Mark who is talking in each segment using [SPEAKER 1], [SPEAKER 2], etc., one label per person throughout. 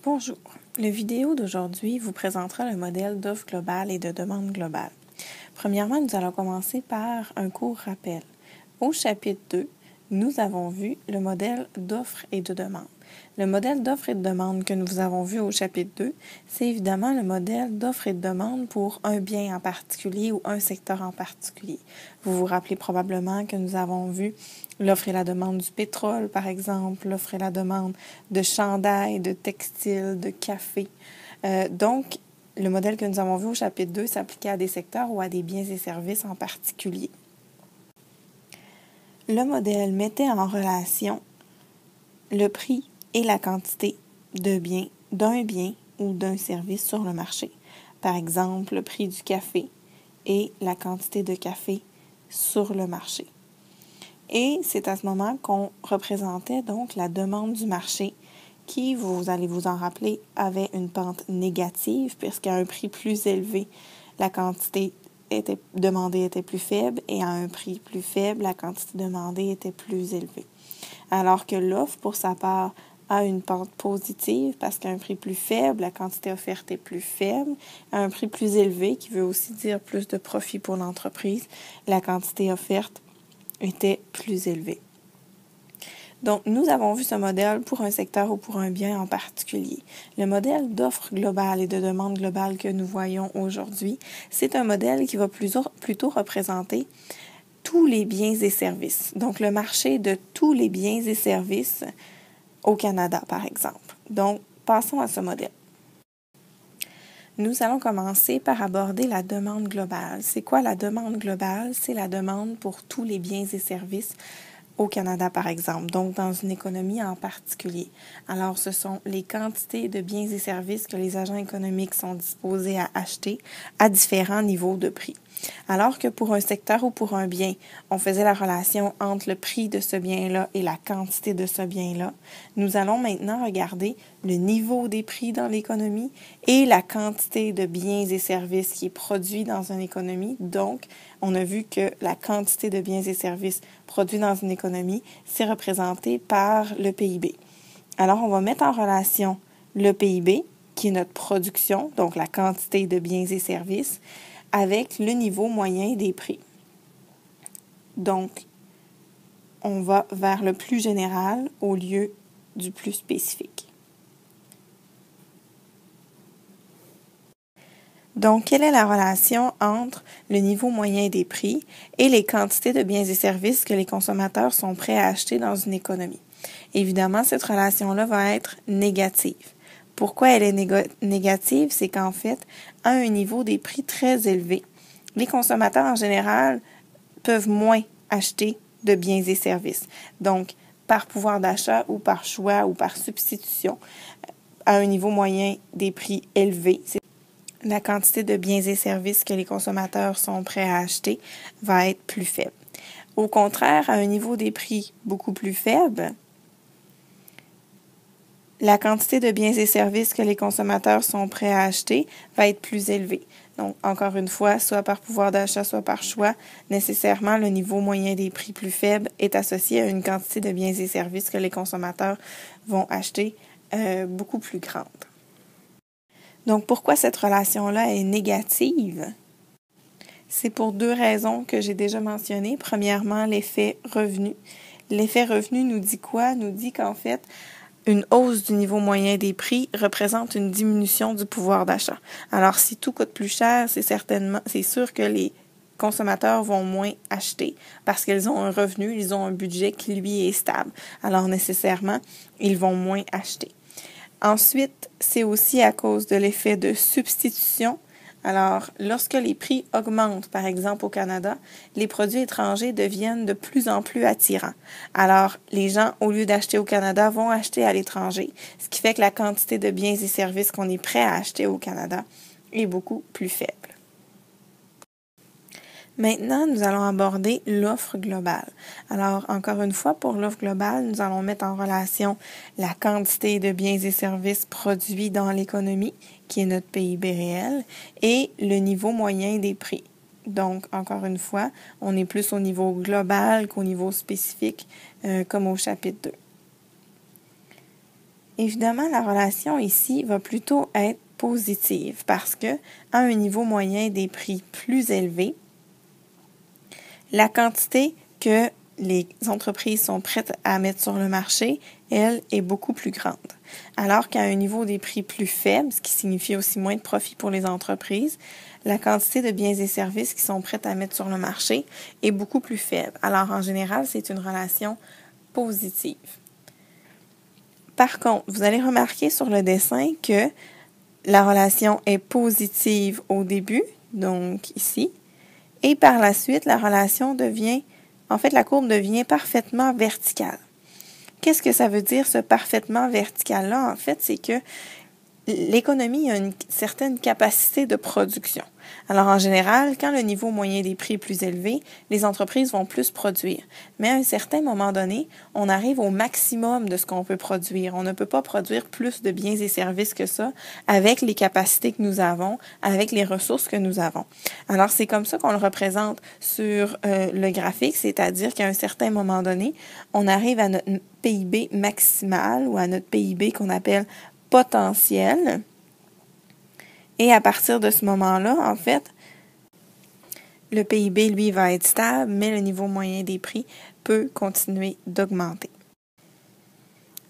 [SPEAKER 1] Bonjour. La vidéo d'aujourd'hui vous présentera le modèle d'offre globale et de demande globale. Premièrement, nous allons commencer par un court rappel. Au chapitre 2, nous avons vu le modèle d'offre et de demande. Le modèle d'offre et de demande que nous avons vu au chapitre 2, c'est évidemment le modèle d'offre et de demande pour un bien en particulier ou un secteur en particulier. Vous vous rappelez probablement que nous avons vu l'offre et la demande du pétrole, par exemple, l'offre et la demande de chandail, de textiles, de café. Donc, le modèle que nous avons vu au chapitre 2 s'appliquait à des secteurs ou à des biens et services en particulier. Le modèle mettait en relation le prix et la quantité de biens, d'un bien ou d'un service sur le marché. Par exemple, le prix du café et la quantité de café sur le marché. Et c'est à ce moment qu'on représentait donc la demande du marché qui, vous allez vous en rappeler, avait une pente négative puisqu'à un prix plus élevé, la quantité demandée était plus faible et à un prix plus faible, la quantité demandée était plus élevée. Alors que l'offre, pour sa part, a une pente positive parce qu'à un prix plus faible, la quantité offerte est plus faible. À un prix plus élevé, qui veut aussi dire plus de profit pour l'entreprise, la quantité offerte était plus élevée. Donc, nous avons vu ce modèle pour un secteur ou pour un bien en particulier. Le modèle d'offre globale et de demande globale que nous voyons aujourd'hui, c'est un modèle qui va plutôt représenter tous les biens et services. Donc, le marché de tous les biens et services au Canada, par exemple. Donc, passons à ce modèle. Nous allons commencer par aborder la demande globale. C'est quoi la demande globale? C'est la demande pour tous les biens et services au Canada, par exemple, donc dans une économie en particulier. Alors, ce sont les quantités de biens et services que les agents économiques sont disposés à acheter à différents niveaux de prix. Alors que pour un secteur ou pour un bien, on faisait la relation entre le prix de ce bien-là et la quantité de ce bien-là, nous allons maintenant regarder le niveau des prix dans l'économie et la quantité de biens et services qui est produit dans une économie. Donc, on a vu que la quantité de biens et services produits dans une économie, c'est représenté par le PIB. Alors, on va mettre en relation le PIB, qui est notre production, donc la quantité de biens et services, avec le niveau moyen des prix. Donc, on va vers le plus général au lieu du plus spécifique. Donc, quelle est la relation entre le niveau moyen des prix et les quantités de biens et services que les consommateurs sont prêts à acheter dans une économie? Évidemment, cette relation-là va être négative. Pourquoi elle est négative? C'est qu'en fait, à un niveau des prix très élevé, les consommateurs en général peuvent moins acheter de biens et services. Donc, par pouvoir d'achat ou par choix ou par substitution, à un niveau moyen des prix élevés, la quantité de biens et services que les consommateurs sont prêts à acheter va être plus faible. Au contraire, à un niveau des prix beaucoup plus faible, la quantité de biens et services que les consommateurs sont prêts à acheter va être plus élevée. Donc, encore une fois, soit par pouvoir d'achat, soit par choix, nécessairement, le niveau moyen des prix plus faible est associé à une quantité de biens et services que les consommateurs vont acheter beaucoup plus grande. Donc, pourquoi cette relation-là est négative? C'est pour deux raisons que j'ai déjà mentionnées. Premièrement, l'effet revenu. L'effet revenu nous dit quoi? Nous dit qu'en fait, une hausse du niveau moyen des prix représente une diminution du pouvoir d'achat. Alors, si tout coûte plus cher, c'est sûr que les consommateurs vont moins acheter parce qu'ils ont un revenu, ils ont un budget qui, lui, est stable. Alors, nécessairement, ils vont moins acheter. Ensuite, c'est aussi à cause de l'effet de substitution. Alors, lorsque les prix augmentent, par exemple au Canada, les produits étrangers deviennent de plus en plus attirants. Alors, les gens, au lieu d'acheter au Canada, vont acheter à l'étranger, ce qui fait que la quantité de biens et services qu'on est prêt à acheter au Canada est beaucoup plus faible. Maintenant, nous allons aborder l'offre globale. Alors, encore une fois, pour l'offre globale, nous allons mettre en relation la quantité de biens et services produits dans l'économie, qui est notre PIB réel, et le niveau moyen des prix. Donc, encore une fois, on est plus au niveau global qu'au niveau spécifique, comme au chapitre 2. Évidemment, la relation ici va plutôt être positive parce que, à un niveau moyen des prix plus élevé, la quantité que les entreprises sont prêtes à mettre sur le marché, elle, est beaucoup plus grande. Alors qu'à un niveau des prix plus faible, ce qui signifie aussi moins de profit pour les entreprises, la quantité de biens et services qui sont prêtes à mettre sur le marché est beaucoup plus faible. Alors, en général, c'est une relation positive. Par contre, vous allez remarquer sur le dessin que la relation est positive au début, donc ici, et par la suite, la courbe devient parfaitement verticale. Qu'est-ce que ça veut dire, ce parfaitement vertical-là? En fait, c'est que l'économie a une certaine capacité de production. Alors, en général, quand le niveau moyen des prix est plus élevé, les entreprises vont plus produire. Mais à un certain moment donné, on arrive au maximum de ce qu'on peut produire. On ne peut pas produire plus de biens et services que ça avec les capacités que nous avons, avec les ressources que nous avons. Alors, c'est comme ça qu'on le représente sur le graphique, c'est-à-dire qu'à un certain moment donné, on arrive à notre PIB maximal ou à notre PIB qu'on appelle potentiel. Et à partir de ce moment-là, en fait, le PIB, lui, va être stable, mais le niveau moyen des prix peut continuer d'augmenter.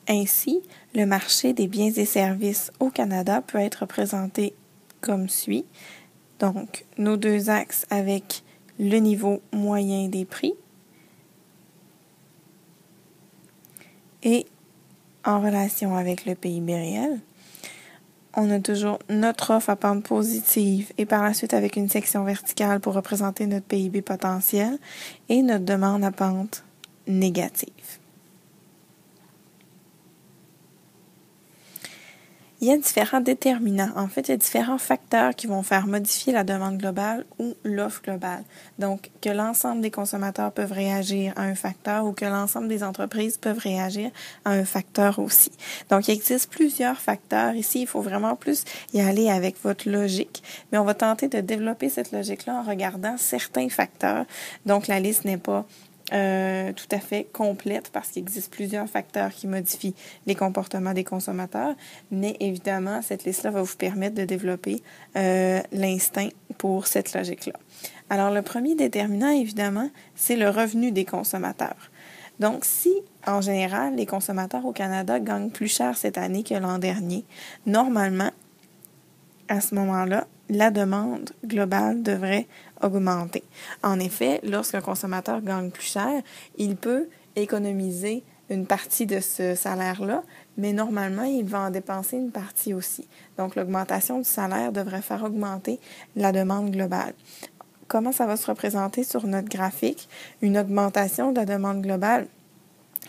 [SPEAKER 1] Ainsi, le marché des biens et services au Canada peut être représenté comme suit. Donc, nos deux axes avec le niveau moyen des prix et en relation avec le PIB réel. On a toujours notre offre à pente positive et par la suite avec une section verticale pour représenter notre PIB potentiel et notre demande à pente négative. Il y a différents déterminants. En fait, il y a différents facteurs qui vont faire modifier la demande globale ou l'offre globale. Donc, que l'ensemble des consommateurs peuvent réagir à un facteur ou que l'ensemble des entreprises peuvent réagir à un facteur aussi. Donc, il existe plusieurs facteurs. Ici, il faut vraiment plus y aller avec votre logique, mais on va tenter de développer cette logique-là en regardant certains facteurs. Donc, la liste n'est pas tout à fait complète parce qu'il existe plusieurs facteurs qui modifient les comportements des consommateurs, mais évidemment, cette liste-là va vous permettre de développer l'instinct pour cette logique-là. Alors, le premier déterminant, évidemment, c'est le revenu des consommateurs. Donc, si, en général, les consommateurs au Canada gagnent plus cher cette année que l'an dernier, normalement, à ce moment-là, la demande globale devrait augmenter. En effet, lorsqu'un consommateur gagne plus cher, il peut économiser une partie de ce salaire-là, mais normalement, il va en dépenser une partie aussi. Donc, l'augmentation du salaire devrait faire augmenter la demande globale. Comment ça va se représenter sur notre graphique? Une augmentation de la demande globale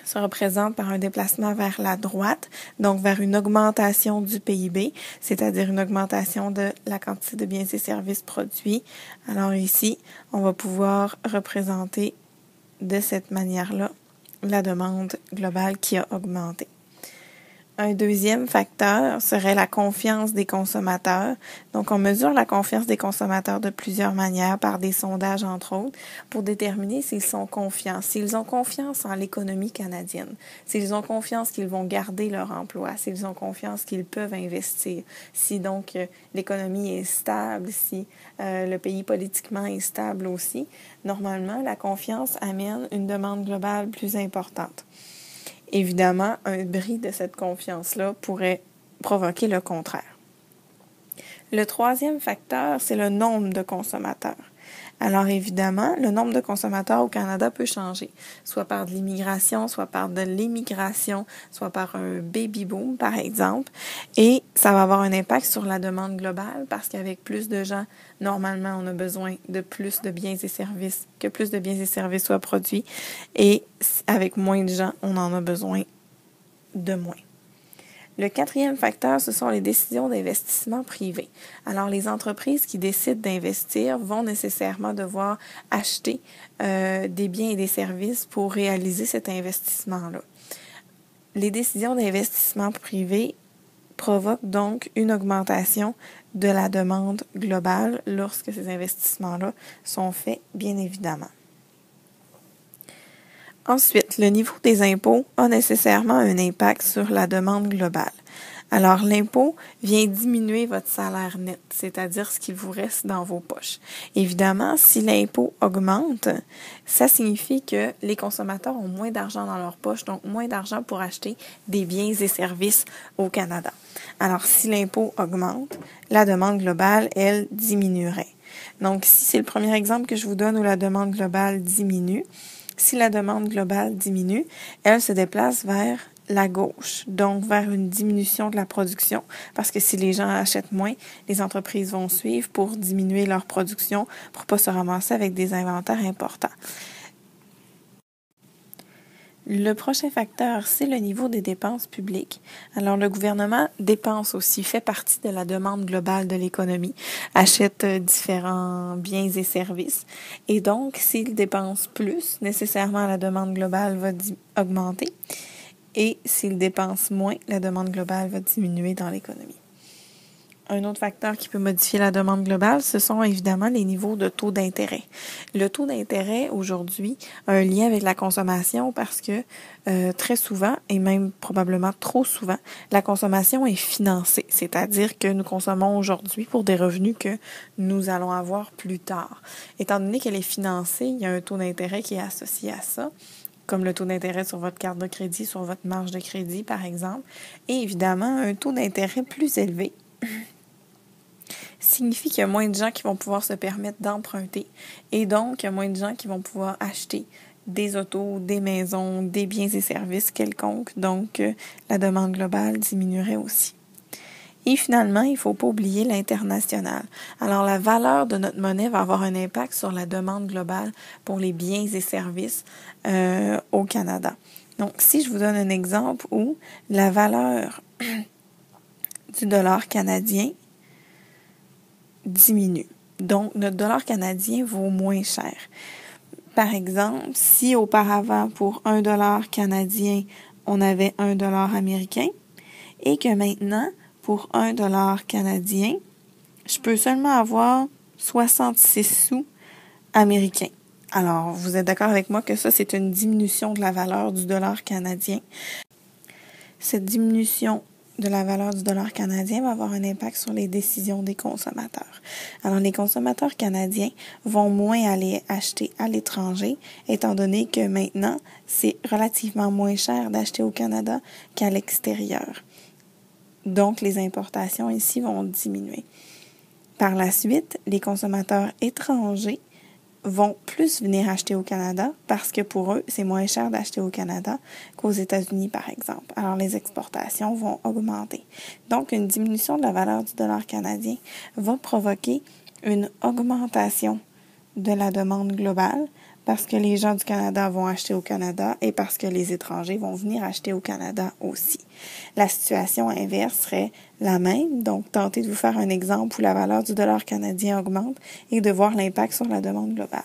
[SPEAKER 1] se représente par un déplacement vers la droite, donc vers une augmentation du PIB, c'est-à-dire une augmentation de la quantité de biens et services produits. Alors ici, on va pouvoir représenter de cette manière-là la demande globale qui a augmenté. Un deuxième facteur serait la confiance des consommateurs. Donc, on mesure la confiance des consommateurs de plusieurs manières, par des sondages, entre autres, pour déterminer s'ils sont confiants, s'ils ont confiance en l'économie canadienne, s'ils ont confiance qu'ils vont garder leur emploi, s'ils ont confiance qu'ils peuvent investir, si donc l'économie est stable, si le pays politiquement est stable aussi. Normalement, la confiance amène une demande globale plus importante. Évidemment, un bris de cette confiance-là pourrait provoquer le contraire. Le troisième facteur, c'est le nombre de consommateurs. Alors évidemment, le nombre de consommateurs au Canada peut changer, soit par de l'immigration, soit par de l'émigration, soit par un baby boom, par exemple, et ça va avoir un impact sur la demande globale parce qu'avec plus de gens, normalement, on a besoin de plus de biens et services, que plus de biens et services soient produits, et avec moins de gens, on en a besoin de moins. Le quatrième facteur, ce sont les décisions d'investissement privé. Alors, les entreprises qui décident d'investir vont nécessairement devoir acheter des biens et des services pour réaliser cet investissement-là. Les décisions d'investissement privé provoquent donc une augmentation de la demande globale lorsque ces investissements-là sont faits, bien évidemment. Ensuite, le niveau des impôts a nécessairement un impact sur la demande globale. Alors, l'impôt vient diminuer votre salaire net, c'est-à-dire ce qu'il vous reste dans vos poches. Évidemment, si l'impôt augmente, ça signifie que les consommateurs ont moins d'argent dans leurs poches, donc moins d'argent pour acheter des biens et services au Canada. Alors, si l'impôt augmente, la demande globale, elle, diminuerait. Donc, si c'est le premier exemple que je vous donne où la demande globale diminue, si la demande globale diminue, elle se déplace vers la gauche, donc vers une diminution de la production, parce que si les gens achètent moins, les entreprises vont suivre pour diminuer leur production, pour pas se ramasser avec des inventaires importants. Le prochain facteur, c'est le niveau des dépenses publiques. Alors, le gouvernement dépense aussi, fait partie de la demande globale de l'économie, achète différents biens et services. Et donc, s'il dépense plus, nécessairement la demande globale va augmenter. Et s'il dépense moins, la demande globale va diminuer dans l'économie. Un autre facteur qui peut modifier la demande globale, ce sont évidemment les niveaux de taux d'intérêt. Le taux d'intérêt, aujourd'hui, a un lien avec la consommation parce que très souvent, et même probablement trop souvent, la consommation est financée. C'est-à-dire que nous consommons aujourd'hui pour des revenus que nous allons avoir plus tard. Étant donné qu'elle est financée, il y a un taux d'intérêt qui est associé à ça, comme le taux d'intérêt sur votre carte de crédit, sur votre marge de crédit, par exemple. Et évidemment, un taux d'intérêt plus élevé signifie qu'il y a moins de gens qui vont pouvoir se permettre d'emprunter et donc il y a moins de gens qui vont pouvoir acheter des autos, des maisons, des biens et services quelconques. Donc, la demande globale diminuerait aussi. Et finalement, il ne faut pas oublier l'international. Alors, la valeur de notre monnaie va avoir un impact sur la demande globale pour les biens et services au Canada. Donc, si je vous donne un exemple où la valeur du dollar canadien diminue. Donc, notre dollar canadien vaut moins cher. Par exemple, si auparavant, pour $1 canadien, on avait $1 américain et que maintenant, pour $1 canadien, je peux seulement avoir 66 sous américains. Alors, vous êtes d'accord avec moi que ça, c'est une diminution de la valeur du dollar canadien. Cette diminution de la valeur du dollar canadien va avoir un impact sur les décisions des consommateurs. Alors, les consommateurs canadiens vont moins aller acheter à l'étranger, étant donné que maintenant, c'est relativement moins cher d'acheter au Canada qu'à l'extérieur. Donc, les importations ici vont diminuer. Par la suite, les consommateurs étrangers vont plus venir acheter au Canada parce que pour eux, c'est moins cher d'acheter au Canada qu'aux États-Unis, par exemple. Alors, les exportations vont augmenter. Donc, une diminution de la valeur du dollar canadien va provoquer une augmentation de la demande globale parce que les gens du Canada vont acheter au Canada et parce que les étrangers vont venir acheter au Canada aussi. La situation inverse serait la même, donc tentez de vous faire un exemple où la valeur du dollar canadien augmente et de voir l'impact sur la demande globale.